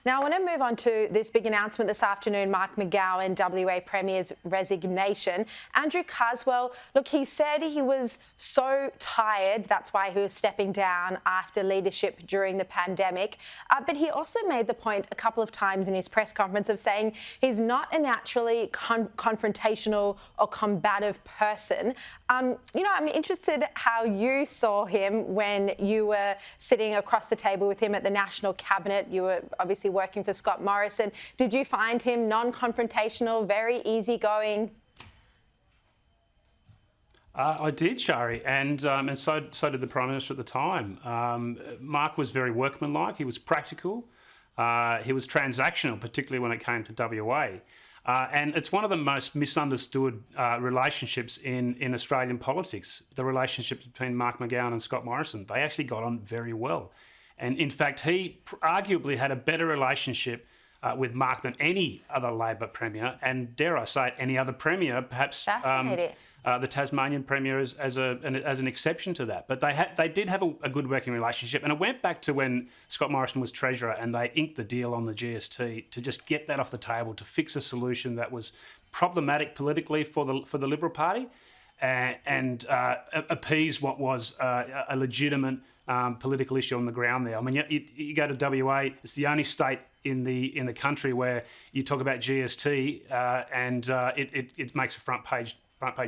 Now, I want to move on to this big announcement this afternoon, Mark McGowan, WA Premier's resignation. Andrew Carswell, look, he said he was so tired, that's why he was stepping down after leadership during the pandemic. But he also made the point a couple of times in his press conference of saying he's not a naturally confrontational or combative person. I'm interested how you saw him when you were sitting across the table with him at the National Cabinet. You were obviously working for Scott Morrison. Did you find him non-confrontational, very easygoing? I did, Sharri, and so did the Prime Minister at the time. Mark was very workmanlike. He was practical. He was transactional, particularly when it came to WA. And it's one of the most misunderstood relationships in Australian politics, the relationship between Mark McGowan and Scott Morrison. They actually got on very well. And in fact, he arguably had a better relationship with Mark than any other Labor Premier, and dare I say it, any other Premier, perhaps the Tasmanian Premier as an exception to that. But they did have a good working relationship, and it went back to when Scott Morrison was Treasurer and they inked the deal on the GST to just get that off the table, to fix a solution that was problematic politically for the Liberal Party and appease what was a legitimate political issue on the ground there. I mean, you go to WA; it's the only state in the country where you talk about GST and it makes a front page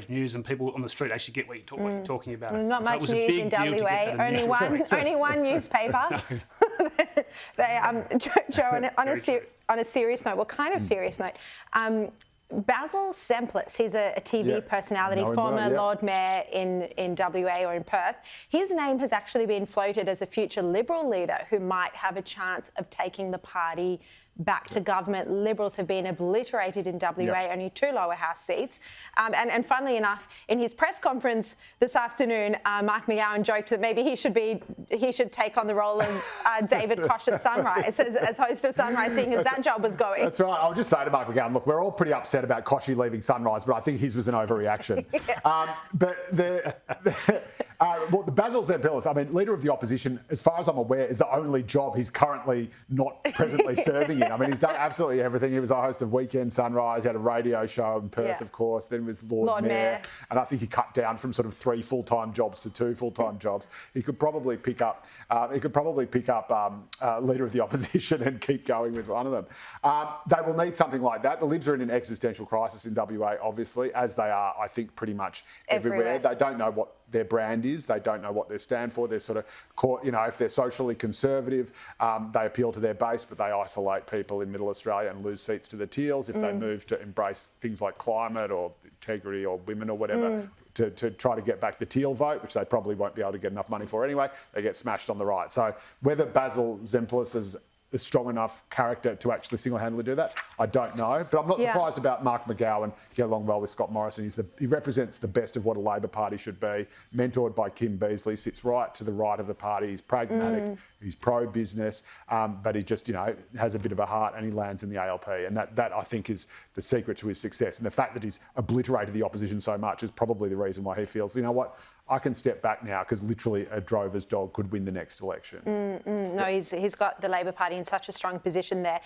news, and people on the street actually get what you're talking about. Not much news in WA. Only one newspaper. Joe, on a serious note, well, kind of serious note. Basil Semplice, he's a TV personality, former Lord Mayor in WA or in Perth. His name has actually been floated as a future Liberal leader who might have a chance of taking the party back to government. Liberals have been obliterated in WA, only 2 lower house seats. And funnily enough, in his press conference this afternoon, Mark McGowan joked that maybe he should take on the role of David Koch at Sunrise as host of Sunrise, seeing as that job was going. That's right. I'll just say to Mark McGowan, look, we're all pretty upset about Kochie leaving Sunrise, but I think his was an overreaction. But the Basil Semplice, I mean, Leader of the Opposition, as far as I'm aware, is the only job he's currently not presently serving in. I mean, he's done absolutely everything. He was a host of Weekend Sunrise. He had a radio show in Perth, of course. Then was Lord Mayor. And I think he cut down from sort of 3 full-time jobs to 2 full-time jobs. He could probably pick up. Leader of the Opposition and keep going with one of them. They will need something like that. The Libs are in an existential crisis in WA, obviously, as they are, I think, pretty much everywhere. They don't know what their brand is. They don't know what they stand for. They're sort of caught, if they're socially conservative, they appeal to their base, but they isolate people in Middle Australia and lose seats to the Teals. If they move to embrace things like climate or integrity or women or whatever, to try to get back the Teal vote, which they probably won't be able to get enough money for anyway, they get smashed on the right. So whether Basil Semplice is a strong enough character to actually single-handedly do that, I don't know. But I'm not surprised about Mark McGowan get along well with Scott Morrison. He represents the best of what a Labor Party should be, mentored by Kim Beazley, sits right to the right of the party. He's pragmatic, he's pro-business, but he just, has a bit of a heart, and he lands in the ALP. And that I think is the secret to his success. And the fact that he's obliterated the opposition so much is probably the reason why he feels, you know what, I can step back now because literally a drover's dog could win the next election. No, he's got the Labor Party in such a strong position there.